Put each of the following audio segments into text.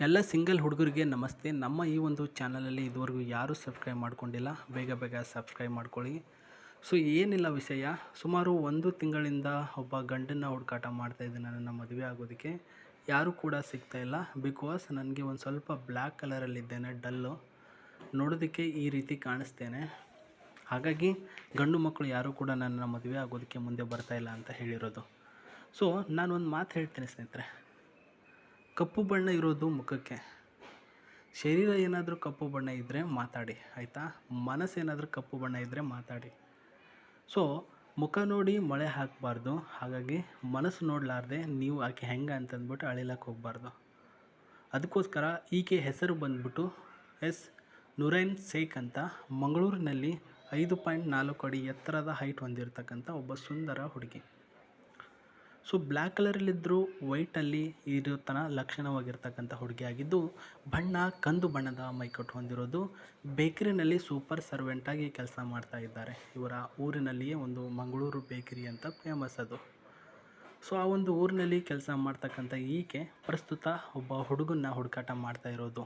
ಎಲ್ಲ ಸಿಂಗಲ್ ಹುಡುಗರಿಗೆ ನಮಸ್ತೆ. ನಮ್ಮ ಈ ಒಂದು ಚಾನಲಲ್ಲಿ ಇದುವರೆಗೂ ಯಾರೂ ಸಬ್ಸ್ಕ್ರೈಬ್ ಮಾಡ್ಕೊಂಡಿಲ್ಲ, ಬೇಗ ಬೇಗ ಸಬ್ಸ್ಕ್ರೈಬ್ ಮಾಡ್ಕೊಳ್ಳಿ. ಸೊ ಏನಿಲ್ಲ ವಿಷಯ, ಸುಮಾರು 1 ತಿಂಗಳಿಂದ ಒಬ್ಬ ಗಂಡನ್ನ ಹುಡುಕಾಟ ಮಾಡ್ತಾಯಿದ್ದೆ ನನ್ನ ಮದುವೆ ಆಗೋದಕ್ಕೆ. ಯಾರೂ ಕೂಡ ಸಿಗ್ತಾಯಿಲ್ಲ. ಬಿಕಾಸ್ ನನಗೆ ಒಂದು ಸ್ವಲ್ಪ ಬ್ಲ್ಯಾಕ್ ಕಲರಲ್ಲಿದ್ದೇನೆ, ಡಲ್ಲು, ನೋಡೋದಕ್ಕೆ ಈ ರೀತಿ ಕಾಣಿಸ್ತೇನೆ. ಹಾಗಾಗಿ ಗಂಡು ಮಕ್ಕಳು ಯಾರೂ ಕೂಡ ನನ್ನ ಮದುವೆ ಆಗೋದಕ್ಕೆ ಮುಂದೆ ಬರ್ತಾಯಿಲ್ಲ ಅಂತ ಹೇಳಿರೋದು. ಸೊ ನಾನೊಂದು ಮಾತು ಹೇಳ್ತೀನಿ ಸ್ನೇಹಿತರೆ, ಕಪ್ಪು ಬಣ್ಣ ಇರೋದು ಮುಖಕ್ಕೆ, ಶರೀರ ಏನಾದರೂ ಕಪ್ಪು ಬಣ್ಣ ಇದ್ದರೆ ಮಾತಾಡಿ, ಆಯಿತಾ? ಮನಸ್ಸೇನಾದರೂ ಕಪ್ಪು ಬಣ್ಣ ಇದ್ದರೆ ಮಾತಾಡಿ. ಸೊ ಮುಖ ನೋಡಿ ಮಳೆ ಹಾಕಬಾರ್ದು, ಹಾಗಾಗಿ ಮನಸ್ಸು ನೋಡಲಾರ್ದೆ ನೀವು ಆಕೆ ಹೆಂಗೆ ಅಂತಂದ್ಬಿಟ್ಟು ಅಳಿಲಕ್ಕೆ ಹೋಗಬಾರ್ದು. ಅದಕ್ಕೋಸ್ಕರ ಈಕೆ ಹೆಸರು ಬಂದ್ಬಿಟ್ಟು ನೂರೈನ್ ಶೇಖ್ ಅಂತ. ಮಂಗಳೂರಿನಲ್ಲಿ 5.4 ಅಡಿ ಎತ್ತರದ ಹೈಟ್ ಹೊಂದಿರತಕ್ಕಂಥ ಒಬ್ಬ ಸುಂದರ ಹುಡುಗಿ. ಸೊ ಬ್ಲ್ಯಾಕ್ ಕಲರಲ್ಲಿದ್ದರೂ ವೈಟಲ್ಲಿ ಇರೋ ಥರ ಲಕ್ಷಣವಾಗಿರ್ತಕ್ಕಂಥ ಹುಡುಗಿಯಾಗಿದ್ದು, ಬಣ್ಣ ಕಂದು ಬಣ್ಣದ ಮೈಕಟ್ಟು ಹೊಂದಿರೋದು. ಬೇಕರಿನಲ್ಲಿ ಸೂಪರ್ ಸರ್ವೆಂಟಾಗಿ ಕೆಲಸ ಮಾಡ್ತಾ ಇದ್ದಾರೆ. ಇವರ ಊರಿನಲ್ಲಿಯೇ ಒಂದು ಮಂಗಳೂರು ಬೇಕರಿ ಅಂತ ಫೇಮಸ್ ಅದು. ಸೊ ಆ ಒಂದು ಊರಿನಲ್ಲಿ ಕೆಲಸ ಮಾಡ್ತಕ್ಕಂಥ ಈಕೆ ಪ್ರಸ್ತುತ ಒಬ್ಬ ಹುಡುಗನ್ನ ಹುಡುಕಾಟ ಮಾಡ್ತಾ ಇರೋದು.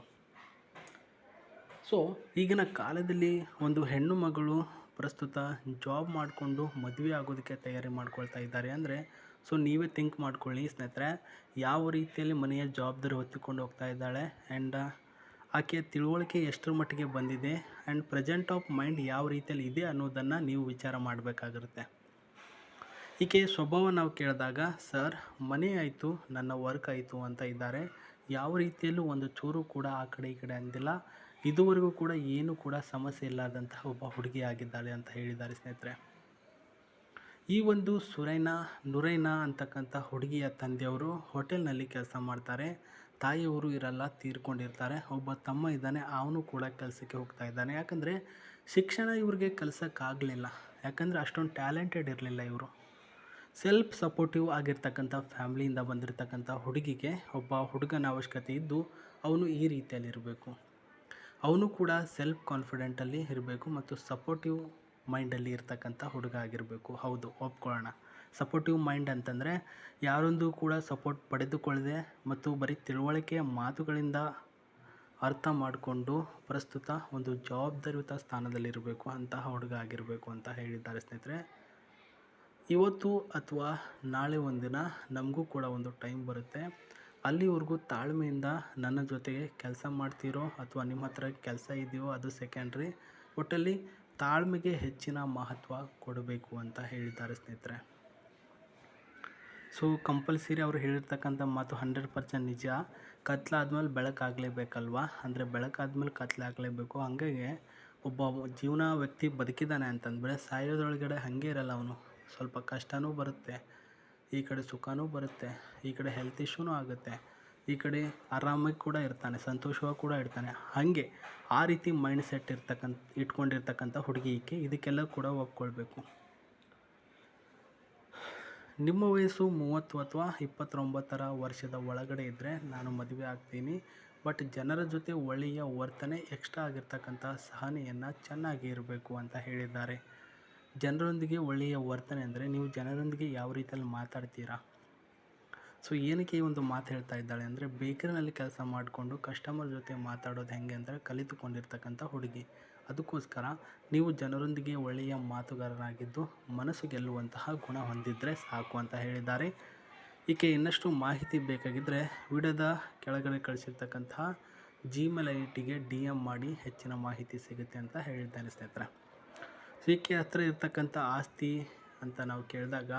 ಸೊ ಈಗಿನ ಕಾಲದಲ್ಲಿ ಒಂದು ಹೆಣ್ಣು ಮಗಳು ಪ್ರಸ್ತುತ ಜಾಬ್ ಮಾಡಿಕೊಂಡು ಮದುವೆ ಆಗೋದಕ್ಕೆ ತಯಾರಿ ಮಾಡ್ಕೊಳ್ತಾ ಇದ್ದಾರೆ ಅಂದರೆ, ಸೊ ನೀವೇ ಥಿಂಕ್ ಮಾಡ್ಕೊಳ್ಳಿ ಸ್ನೇಹಿತರೆ, ಯಾವ ರೀತಿಯಲ್ಲಿ ಮನೆಯ ಜವಾಬ್ದಾರಿ ಹೊತ್ತುಕೊಂಡು ಹೋಗ್ತಾ ಇದ್ದಾಳೆ ಆ್ಯಂಡ್ ಆಕೆಯ ತಿಳುವಳಿಕೆ ಎಷ್ಟರ ಮಟ್ಟಿಗೆ ಬಂದಿದೆ ಆ್ಯಂಡ್ ಪ್ರೆಸೆಂಟ್ ಆಫ್ ಮೈಂಡ್ ಯಾವ ರೀತಿಯಲ್ಲಿ ಇದೆ ಅನ್ನೋದನ್ನು ನೀವು ವಿಚಾರ ಮಾಡಬೇಕಾಗಿರುತ್ತೆ. ಈಕೆ ಸ್ವಭಾವ ನಾವು ಕೇಳಿದಾಗ, ಸರ್ ಮನೆ ಆಯಿತು, ನನ್ನ ವರ್ಕ್ ಆಯಿತು ಅಂತ ಇದ್ದಾರೆ. ಯಾವ ರೀತಿಯಲ್ಲೂ ಒಂದು ಚೂರು ಕೂಡ ಆ ಕಡೆ ಈ ಕಡೆ ಅಂದಿಲ್ಲ. ಇದುವರೆಗೂ ಕೂಡ ಏನೂ ಕೂಡ ಸಮಸ್ಯೆ ಇಲ್ಲದಂತಹ ಒಬ್ಬ ಹುಡುಗಿ ಆಗಿದ್ದಾಳೆ ಅಂತ ಹೇಳಿದ್ದಾರೆ ಸ್ನೇಹಿತರೆ. ಈ ಒಂದು ನೂರೈನಾ ಅಂತಕ್ಕಂಥ ಹುಡುಗಿಯ ತಂದೆಯವರು ಹೋಟೆಲ್ನಲ್ಲಿ ಕೆಲಸ ಮಾಡ್ತಾರೆ. ತಾಯಿಯವರು ಇರಲ್ಲ, ತೀರ್ಕೊಂಡಿರ್ತಾರೆ. ಒಬ್ಬ ತಮ್ಮ ಇದ್ದಾನೆ, ಅವನು ಕೂಡ ಕೆಲಸಕ್ಕೆ ಹೋಗ್ತಾ ಇದ್ದಾನೆ. ಯಾಕಂದರೆ ಶಿಕ್ಷಣ ಇವ್ರಿಗೆ ಕಲಿಸೋಕ್ಕಾಗಲಿಲ್ಲ, ಯಾಕಂದರೆ ಅಷ್ಟೊಂದು ಟ್ಯಾಲೆಂಟೆಡ್ ಇರಲಿಲ್ಲ ಇವರು. ಸೆಲ್ಫ್ ಸಪೋರ್ಟಿವ್ ಆಗಿರ್ತಕ್ಕಂಥ ಫ್ಯಾಮ್ಲಿಯಿಂದ ಬಂದಿರತಕ್ಕಂಥ ಹುಡುಗಿಗೆ ಒಬ್ಬ ಹುಡುಗನ ಅವಶ್ಯಕತೆ ಇದ್ದು, ಅವನು ಈ ರೀತಿಯಲ್ಲಿ ಇರಬೇಕು. ಅವನು ಕೂಡ ಸೆಲ್ಫ್ ಕಾನ್ಫಿಡೆಂಟಲ್ಲಿ ಇರಬೇಕು ಮತ್ತು ಸಪೋರ್ಟಿವ್ ಮೈಂಡಲ್ಲಿ ಇರ್ತಕ್ಕಂಥ ಹುಡುಗ ಆಗಿರಬೇಕು. ಹೌದು, ಒಪ್ಕೊಳ್ಳೋಣ. ಸಪೋರ್ಟಿವ್ ಮೈಂಡ್ ಅಂತಂದರೆ ಯಾರೊಂದು ಕೂಡ ಸಪೋರ್ಟ್ ಪಡೆದುಕೊಳ್ಳದೆ ಮತ್ತು ಬರೀ ತಿಳುವಳಿಕೆಯ ಮಾತುಗಳಿಂದ ಅರ್ಥ ಮಾಡಿಕೊಂಡು ಪ್ರಸ್ತುತ ಒಂದು ಜವಾಬ್ದಾರಿಯುತ ಸ್ಥಾನದಲ್ಲಿರಬೇಕು, ಅಂತಹ ಹುಡುಗ ಆಗಿರಬೇಕು ಅಂತ ಹೇಳಿದ್ದಾರೆ ಸ್ನೇಹಿತರೆ. ಇವತ್ತು ಅಥವಾ ನಾಳೆ ಒಂದಿನ ನಮಗೂ ಕೂಡ ಒಂದು ಟೈಮ್ ಬರುತ್ತೆ. ಅಲ್ಲಿವರೆಗೂ ತಾಳ್ಮೆಯಿಂದ ನನ್ನ ಜೊತೆಗೆ ಕೆಲಸ ಮಾಡ್ತೀರೋ ಅಥವಾ ನಿಮ್ಮ ಹತ್ರ ಕೆಲಸ ಇದೆಯೋ ಅದು ಸೆಕೆಂಡ್ರಿ, ಒಟ್ಟಲ್ಲಿ ತಾಳ್ಮೆಗೆ ಹೆಚ್ಚಿನ ಮಹತ್ವ ಕೊಡಬೇಕು ಅಂತ ಹೇಳಿದ್ದಾರೆ ಸ್ನೇಹಿತರೆ. ಸೊ ಕಂಪಲ್ಸರಿ ಅವರು ಹೇಳಿರ್ತಕ್ಕಂಥ ಮಾತು 100% ನಿಜ. ಕತ್ಲಾದ್ಮೇಲೆ ಬೆಳಕಾಗಲೇಬೇಕಲ್ವ, ಅಂದರೆ ಬೆಳಕಾದ್ಮೇಲೆ ಕತ್ಲಾಗಲೇಬೇಕು. ಹಾಗಾಗಿ ಒಬ್ಬ ಜೀವನ ವ್ಯಕ್ತಿ ಬದುಕಿದ್ದಾನೆ ಅಂತಂದರೆ ಸಾಯೋದ್ರೊಳಗಡೆ ಹಾಗೆ ಇರಲ್ಲ ಅವನು. ಸ್ವಲ್ಪ ಕಷ್ಟವೂ ಬರುತ್ತೆ, ಈ ಕಡೆ ಸುಖವೂ ಬರುತ್ತೆ, ಈ ಕಡೆ ಹೆಲ್ತ್ ಇಶ್ಯೂನೂ ಆಗುತ್ತೆ, ಈ ಕಡೆ ಆರಾಮಾಗಿ ಕೂಡ ಇರ್ತಾನೆ, ಸಂತೋಷವಾಗಿ ಕೂಡ ಇರ್ತಾನೆ. ಹಾಗೆ ಆ ರೀತಿ ಮೈಂಡ್ ಸೆಟ್ ಇಟ್ಕೊಂಡಿರ್ತಕ್ಕಂಥ ಹುಡುಗಿ ಈಕೆ. ಇದಕ್ಕೆಲ್ಲ ಕೂಡ ಒಪ್ಕೊಳ್ಬೇಕು. ನಿಮ್ಮ ವಯಸ್ಸು 30 ಅಥವಾ 29 ವರ್ಷದ ಒಳಗಡೆ ಇದ್ದರೆ ನಾನು ಮದುವೆ ಆಗ್ತೀನಿ. ಬಟ್ ಜನರ ಜೊತೆ ಒಳ್ಳೆಯ ವರ್ತನೆ, ಎಕ್ಸ್ಟ್ರಾ ಆಗಿರ್ತಕ್ಕಂಥ ಸಹನೆಯನ್ನು ಚೆನ್ನಾಗಿ ಇರಬೇಕು ಅಂತ ಹೇಳಿದ್ದಾರೆ. ಜನರೊಂದಿಗೆ ಒಳ್ಳೆಯ ವರ್ತನೆ ಅಂದರೆ ನೀವು ಜನರೊಂದಿಗೆ ಯಾವ ರೀತಿಯಲ್ಲಿ ಮಾತಾಡ್ತೀರಾ. ಸೊ ಏನಕ್ಕೆ ಈ ಒಂದು ಮಾತು ಹೇಳ್ತಾ ಇದ್ದಾಳೆ ಅಂದರೆ, ಬೇಕರಿನಲ್ಲಿ ಕೆಲಸ ಮಾಡಿಕೊಂಡು ಕಸ್ಟಮರ್ ಜೊತೆ ಮಾತಾಡೋದು ಹೆಂಗೆ ಅಂದರೆ ಕಲಿತುಕೊಂಡಿರ್ತಕ್ಕಂಥ ಹುಡುಗಿ. ಅದಕ್ಕೋಸ್ಕರ ನೀವು ಜನರೊಂದಿಗೆ ಒಳ್ಳೆಯ ಮಾತುಗಾರರಾಗಿದ್ದು ಮನಸ್ಸು ಗೆಲ್ಲುವಂತಹ ಗುಣ ಹೊಂದಿದ್ದರೆ ಸಾಕು ಅಂತ ಹೇಳಿದ್ದಾರೆ. ಈಕೆ ಇನ್ನಷ್ಟು ಮಾಹಿತಿ ಬೇಕಾಗಿದ್ದರೆ ವಿಡಿಯೋದ ಕೆಳಗಡೆ ಕಳಿಸಿರ್ತಕ್ಕಂತಹ Gmail ID-ಗೆ DM ಮಾಡಿ ಹೆಚ್ಚಿನ ಮಾಹಿತಿ ಸಿಗುತ್ತೆ ಅಂತ ಹೇಳಿದ್ದಾನೆ ಸ್ನೇಹಿತರೆ. ಈಕೆ ಹತ್ರ ಇರ್ತಕ್ಕಂಥ ಆಸ್ತಿ ಅಂತ ನಾವು ಕೇಳಿದಾಗ,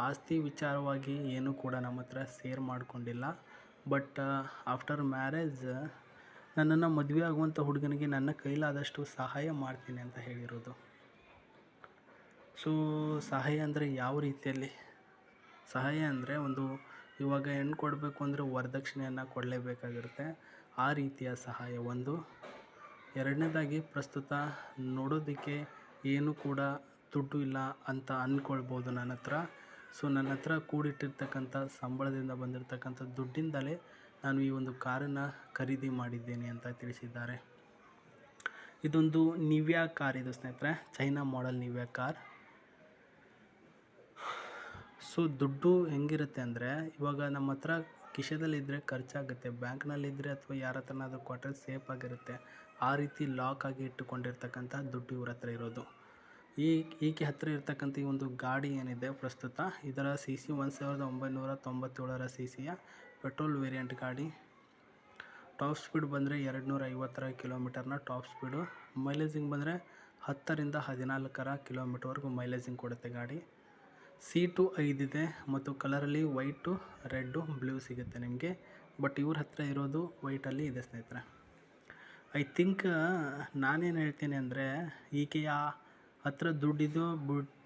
ಆಸ್ತಿ ವಿಚಾರವಾಗಿ ಏನೂ ಕೂಡ ನಮ್ಮ ಹತ್ರ ಶೇರ್ ಮಾಡಿಕೊಂಡಿಲ್ಲ. ಬಟ್ ಆಫ್ಟರ್ ಮ್ಯಾರೇಜ್ ನನ್ನನ್ನು ಮದುವೆ ಆಗುವಂಥ ಹುಡುಗನಿಗೆ ನನ್ನ ಕೈಲಾದಷ್ಟು ಸಹಾಯ ಮಾಡ್ತೀನಿ ಅಂತ ಹೇಳಿರೋದು. ಸೊ ಸಹಾಯ ಅಂದರೆ ಯಾವ ರೀತಿಯಲ್ಲಿ ಸಹಾಯ ಅಂದರೆ, ಒಂದು ಇವಾಗ ಹೆಣ್ಣು ಕೊಡಬೇಕು ಅಂದರೆ ವರದಕ್ಷಿಣೆಯನ್ನು ಕೊಡಲೇಬೇಕಾಗಿರುತ್ತೆ. ಆ ರೀತಿಯ ಸಹಾಯ ಒಂದು. ಎರಡನೇದಾಗಿ, ಪ್ರಸ್ತುತ ನೋಡೋದಕ್ಕೆ ಏನೂ ಕೂಡ ದುಡ್ಡು ಇಲ್ಲ ಅಂತ ಅಂದ್ಕೊಳ್ಬೋದು ನನ್ನ ಹತ್ರ. ಸೊ ನನ್ನ ಹತ್ರ ಕೂಡಿಟ್ಟಿರ್ತಕ್ಕಂಥ ಸಂಬಳದಿಂದ ಬಂದಿರತಕ್ಕಂಥ ದುಡ್ಡಿಂದಲೇ ನಾನು ಈ ಒಂದು ಕಾರನ್ನು ಖರೀದಿ ಮಾಡಿದ್ದೇನೆ ಅಂತ ತಿಳಿಸಿದ್ದಾರೆ. ಇದೊಂದು ನಿವ್ಯಾ ಕಾರ್ ಇದು ಸ್ನೇಹಿತರೆ, ಚೈನಾ ಮಾಡೆಲ್ ನಿವ್ಯಾ ಕಾರ್. ಸೊ ದುಡ್ಡು ಹೆಂಗಿರುತ್ತೆ ಅಂದರೆ, ಇವಾಗ ನಮ್ಮ ಹತ್ರ ಕಿಶೆದಲ್ಲಿದ್ದರೆ ಖರ್ಚಾಗುತ್ತೆ, ಬ್ಯಾಂಕ್ನಲ್ಲಿದ್ದರೆ ಅಥವಾ ಯಾರ ಹತ್ರನಾದ್ರೂ ಕೊಟ್ಟರೆ ಸೇಫ್ ಆಗಿರುತ್ತೆ. ಆ ರೀತಿ ಲಾಕ್ ಆಗಿ ಇಟ್ಟುಕೊಂಡಿರ್ತಕ್ಕಂಥ ದುಡ್ಡು ಇವ್ರ ಹತ್ರ ಇರೋದು. ಈಕೆ ಹತ್ತಿರ ಇರ್ತಕ್ಕಂಥ ಈ ಒಂದು ಗಾಡಿ ಏನಿದೆ ಪ್ರಸ್ತುತ, ಇದರ ಸಿ ಸಿ 1997ರ ಸಿ ಸಿಯ ಪೆಟ್ರೋಲ್ ವೇರಿಯಂಟ್ ಗಾಡಿ. ಟಾಪ್ ಸ್ಪೀಡ್ ಬಂದರೆ 250 ಕಿಲೋಮೀಟರ್ನ ಟಾಪ್ ಸ್ಪೀಡು. ಮೈಲೇಜಿಂಗ್ ಬಂದರೆ 10ರಿಂದ 14 ಕಿಲೋಮೀಟರ್ವರೆಗೂ ಮೈಲೇಜಿಂಗ್ ಕೊಡುತ್ತೆ ಗಾಡಿ. ಸೀಟು 5 ಇದೆ ಮತ್ತು ಕಲರಲ್ಲಿ ವೈಟು, ರೆಡ್ಡು, ಬ್ಲೂ ಸಿಗುತ್ತೆ ನಿಮಗೆ. ಬಟ್ ಇವ್ರ ಹತ್ರ ಇರೋದು ವೈಟಲ್ಲಿ ಇದೆ ಸ್ನೇಹಿತರೆ. ಐ ಥಿಂಕ್ ನಾನೇನು ಹೇಳ್ತೀನಿ ಅಂದರೆ, ಈಕೆಯ ಹತ್ರ ದುಡ್ಡಿದೋ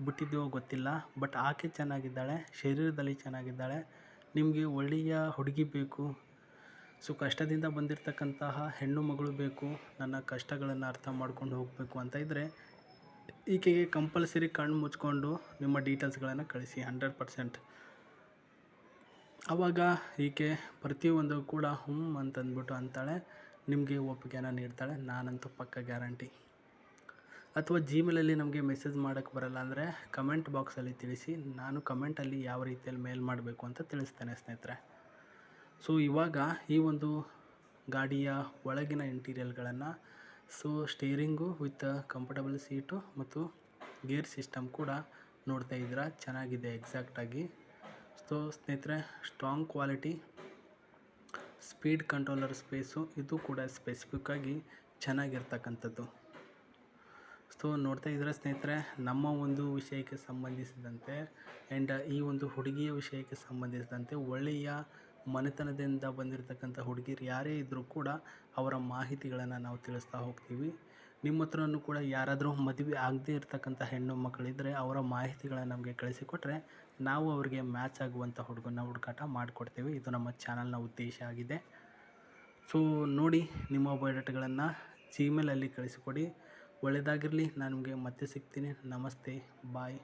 ಬಿಟ್ಟಿದೋ ಗೊತ್ತಿಲ್ಲ, ಬಟ್ ಆಕೆ ಚೆನ್ನಾಗಿದ್ದಾಳೆ, ಶರೀರದಲ್ಲಿ ಚೆನ್ನಾಗಿದ್ದಾಳೆ. ನಿಮಗೆ ಒಳ್ಳೆಯ ಹುಡುಗಿ ಬೇಕು, ಸೊ ಕಷ್ಟದಿಂದ ಬಂದಿರತಕ್ಕಂತಹ ಹೆಣ್ಣು ಮಗಳು ಬೇಕು, ನನ್ನ ಕಷ್ಟಗಳನ್ನು ಅರ್ಥ ಮಾಡ್ಕೊಂಡು ಹೋಗಬೇಕು ಅಂತ ಇದ್ದರೆ ಈಕೆಗೆ ಕಂಪಲ್ಸರಿ ಕಣ್ಣು ಮುಚ್ಕೊಂಡು ನಿಮ್ಮ ಡೀಟೇಲ್ಸ್ಗಳನ್ನು ಕಳಿಸಿ 100%. ಆವಾಗ ಈಕೆ ಪ್ರತಿಯೊಂದು ಕೂಡ ಅಂತಂದ್ಬಿಟ್ಟು ಅಂತಾಳೆ, ನಿಮಗೆ ಒಪ್ಪಿಗೆನ ನೀಡ್ತಾಳೆ, ನಾನಂತೂ ಪಕ್ಕ ಗ್ಯಾರಂಟಿ. ಅಥವಾ ಜಿಮೇಲಲ್ಲಿ ನಮಗೆ ಮೆಸೇಜ್ ಮಾಡೋಕ್ಕೆ ಬರಲ್ಲ ಅಂದರೆ ಕಮೆಂಟ್ ಬಾಕ್ಸಲ್ಲಿ ತಿಳಿಸಿ, ನಾನು ಕಮೆಂಟಲ್ಲಿ ಯಾವ ರೀತಿಯಲ್ಲಿ ಮೇಲ್ ಮಾಡಬೇಕು ಅಂತ ತಿಳಿಸ್ತೇನೆ ಸ್ನೇಹಿತರೆ. ಸೊ ಇವಾಗ ಈ ಒಂದು ಗಾಡಿಯ ಒಳಗಿನ ಇಂಟೀರಿಯಲ್ಗಳನ್ನು, so steering with comfortable seat ಮತ್ತು ಗೇರ್ ಸಿಸ್ಟಮ್ ಕೂಡ ನೋಡ್ತಾ ಇದ್ದೀರಾ, ಚೆನ್ನಾಗಿದೆ ಎಕ್ಸಾಕ್ಟಾಗಿ. ಸೊ ಸ್ನೇಹಿತರೆ, strong quality, speed controller space, ಇದು ಕೂಡ ಸ್ಪೆಸಿಫಿಕ್ಕಾಗಿ ಚೆನ್ನಾಗಿರ್ತಕ್ಕಂಥದ್ದು. ಸೊ ನೋಡ್ತಾ ಇದ್ದೀರಾ ಸ್ನೇಹಿತರೆ, ನಮ್ಮ ಒಂದು ವಿಷಯಕ್ಕೆ ಸಂಬಂಧಿಸಿದಂತೆ ಆ್ಯಂಡ್ ಈ ಒಂದು ಹುಡುಗಿಯ ವಿಷಯಕ್ಕೆ ಸಂಬಂಧಿಸಿದಂತೆ ಒಳ್ಳೆಯ ಮನೆತನದಿಂದ ಬಂದಿರತಕ್ಕಂಥ ಹುಡುಗಿರು ಯಾರೇ ಇದ್ದರೂ ಕೂಡ ಅವರ ಮಾಹಿತಿಗಳನ್ನು ನಾವು ತಿಳಿಸ್ತಾ ಹೋಗ್ತೀವಿ. ನಿಮ್ಮ ಹತ್ರನೂ ಕೂಡ ಯಾರಾದರೂ ಮದುವೆ ಆಗದೇ ಇರತಕ್ಕಂಥ ಹೆಣ್ಣು ಮಕ್ಕಳಿದ್ದರೆ ಅವರ ಮಾಹಿತಿಗಳನ್ನು ನಮಗೆ ಕಳಿಸಿಕೊಟ್ರೆ ನಾವು ಅವರಿಗೆ ಮ್ಯಾಚ್ ಆಗುವಂಥ ಹುಡುಗನ ಹುಡುಕಾಟ ಮಾಡಿಕೊಡ್ತೀವಿ. ಇದು ನಮ್ಮ ಚಾನಲ್ನ ಉದ್ದೇಶ ಆಗಿದೆ. ಸೊ ನೋಡಿ, ನಿಮ್ಮ ಬಯೋಡಾಟಾಗಳನ್ನು ಜಿಮೇಲಲ್ಲಿ ಕಳಿಸಿಕೊಡಿ. ಒಳ್ಳೆಯದಾಗಿರಲಿ. ನಾನು ನಿಮಗೆ ಮತ್ತೆ ಸಿಗ್ತೀನಿ. ನಮಸ್ತೆ, ಬಾಯ್.